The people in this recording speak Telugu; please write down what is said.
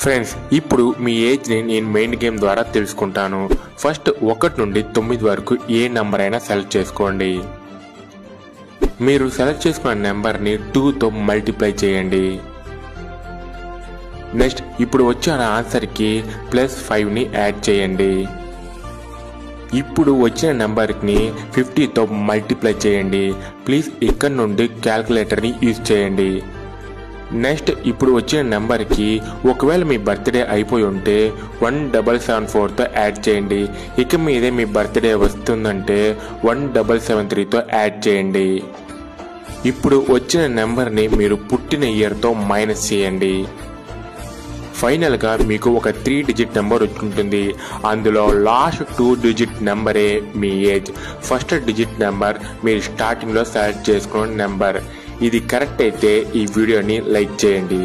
ఫ్రెండ్స్, ఇప్పుడు మీ ఏజ్ని నేను మెయిన్ గేమ్ ద్వారా తెలుసుకుంటాను. ఫస్ట్ 1 నుండి 9 వరకు ఏ నెంబర్ అయినా సెలెక్ట్ చేసుకోండి. మీరు సెలెక్ట్ చేసుకున్న నెంబర్ని 2తో మల్టిప్లై చేయండి. నెక్స్ట్ ఇప్పుడు వచ్చిన ఆన్సర్కి +5ని యాడ్ చేయండి. ఇప్పుడు వచ్చిన నెంబర్ని 50తో మల్టిప్లై చేయండి. ప్లీజ్ ఇక్కడ నుండి క్యాల్కులేటర్ని యూజ్ చేయండి. నెక్స్ట్ ఇప్పుడు వచ్చిన నెంబర్కి ఒకవేళ మీ బర్త్డే అయిపోయి ఉంటే 1774తో యాడ్ చేయండి. ఇక మీదే మీ బర్త్డే వస్తుందంటే 1773తో యాడ్ చేయండి. ఇప్పుడు వచ్చిన నెంబర్ని మీరు పుట్టిన ఇయర్తో మైనస్ చేయండి. ఫైనల్గా మీకు ఒక 3 డిజిట్ నెంబర్ ఉంటుంది. అందులో లాస్ట్ 2 డిజిట్ నెంబరే మీ ఏజ్. ఫస్ట్ డిజిట్ నెంబర్ మీరు స్టార్టింగ్లో సెలెక్ట్ చేసుకున్న నెంబర్. ఇది కరెక్ట్ అయితే ఈ వీడియోని లైక్ చేయండి.